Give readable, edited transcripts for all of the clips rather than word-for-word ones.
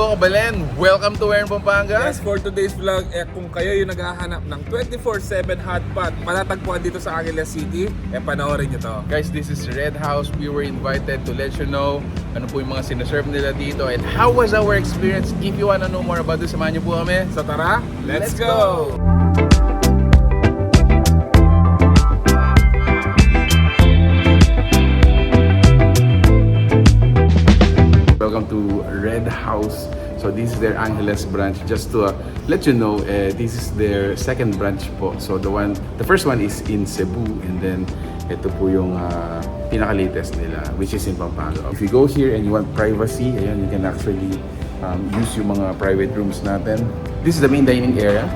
mga kabalen! Welcome to Where in Pampanga! Yes, for today's vlog, kung kayo yung naghahanap ng 24/7 hotpot, matatagpuan dito sa Angeles City, panoorin nyo to. Guys, this is Red House. We were invited to let you know ano po yung mga sinaserve nila dito and how was our experience. If you wanna know more about this, samahan nyo po kami. So tara, let's go! Welcome to Red House. So this is their Angeles branch. Just to let you know, this is their second branch po. So the first one is in Cebu, and then ito po yung pinaka-latest nila, which is in Pampanga. If you go here and you want privacy, ayan, you can actually use yung mga private rooms natin. This is the main dining area,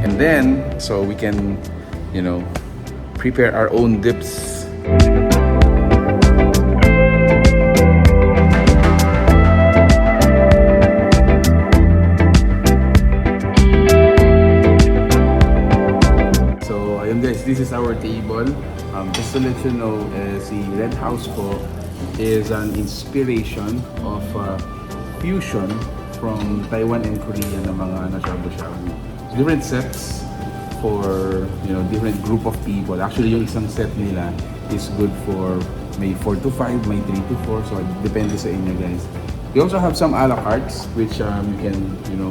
and then so we can, you know, prepare our own dips. This is our table. Just to let you know, si Red House po is an inspiration of fusion from Taiwan and Korea ng mga Shabu-Shabu. Different sets for, you know, different group of people. Actually, yung isang set nila is good for may 4 to 5, may 3 to 4. So, depende sa inyo guys. We also have some a la cartes which you can, you know,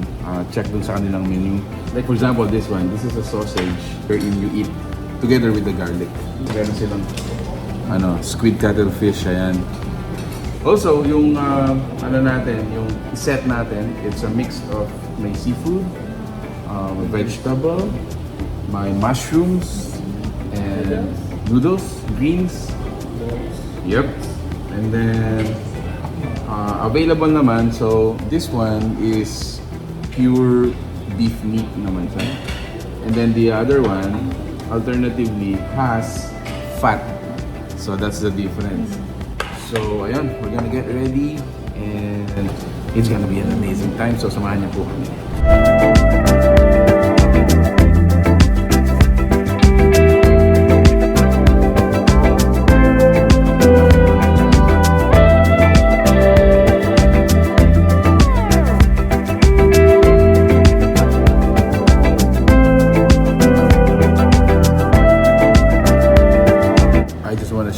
check dun sa kanilang menu. Like for example, this one. This is a sausage wherein you eat together with the garlic. Meron silang squid cuttlefish, ayan. Also, yung ano natin, yung set natin, it's a mix of may seafood, vegetable, may mushrooms, and noodles, greens. Yep. And then available naman, so this one is pure beef meat naman siya. And then the other one alternatively has fat, so that's the difference. So ayun, we're gonna get ready and it's gonna be an amazing time, so samahan niyo po kami.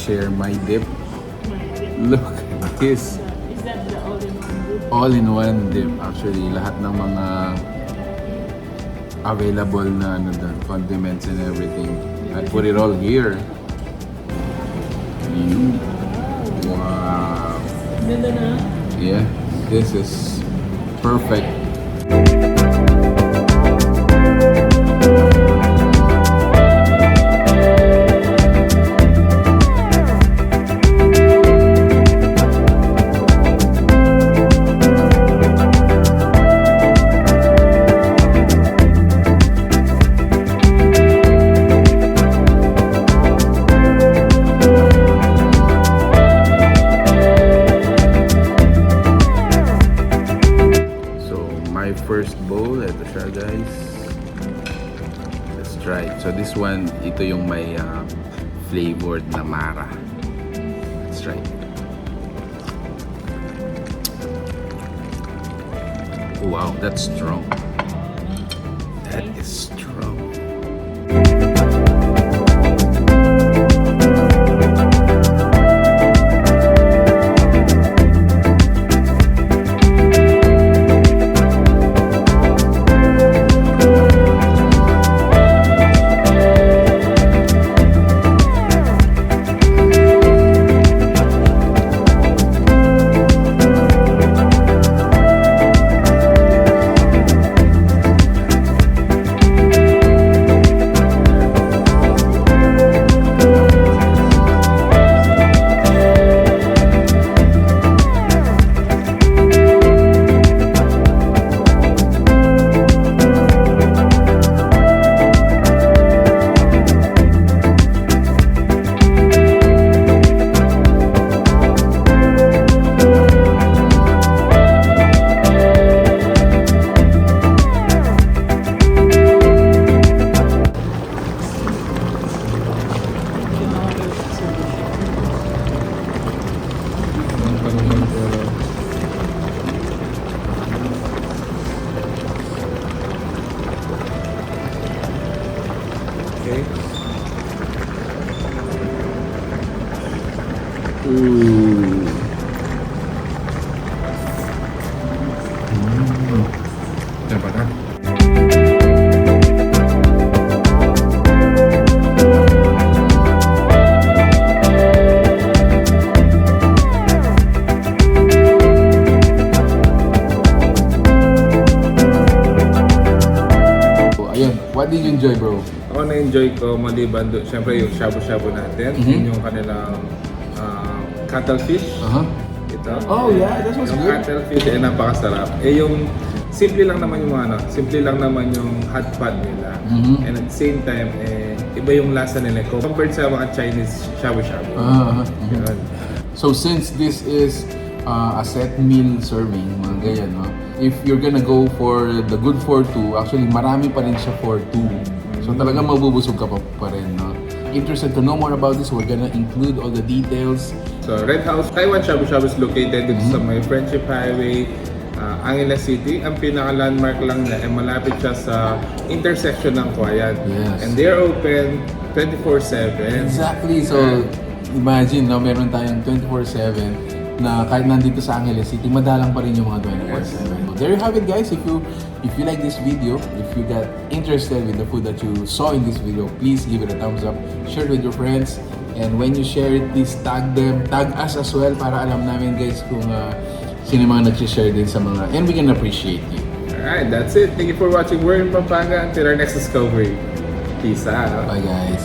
Share my dip. Look at this. Is that the all-in-one dip? All-in-one dip. Actually, lahat ng mga available na condiments and everything. I put it all here. Wow. Ganda na? Yeah, this is perfect. First bowl, ito siya guys. Let's try it. So this one, ito yung may flavored na mara. Let's try it. Wow, that's strong. That is strong. Okay. Ooh. Dapat na. Ayun, what did you enjoy, bro? Ako na-enjoy ko maliban doon, syempre yung shabu-shabu natin, yun yung kanilang cuttlefish. Ito. Oh yeah, that was Yung good. cuttlefish ay napakasarap. Yung simple lang naman yung simple lang naman yung hotpot nila. And at the same time, iba yung lasa nila compared sa mga Chinese shabu-shabu. Yun. So since this is a set meal serving, mga ganyan, no? If you're gonna go for the good for two, actually marami pa rin siya for two. So talagang mabubusog ka pa rin, no? Interested to know more about this, we're gonna include all the details. So Red House Taiwan Shabu-Shabu is located dito sa may Friendship Highway, Angeles City. Ang pinaka-landmark lang niya ay malapit siya sa intersection ng Quayan. Yes. And they're open 24/7. Exactly. So imagine, no, meron tayong 24/7 na kahit nandito sa Angeles City, madalang pa rin yung mga 24/7. So there you have it, guys. If you like this video, if you got interested with the food that you saw in this video, please give it a thumbs up, share it with your friends, and when you share it, please tag them, tag us as well para alam namin, guys, kung sino yung mga nag-share din sa mga, and we can appreciate you. Alright, that's it. Thank you for watching. We're in Pampanga. Until our next discovery. Peace out. Bye, guys.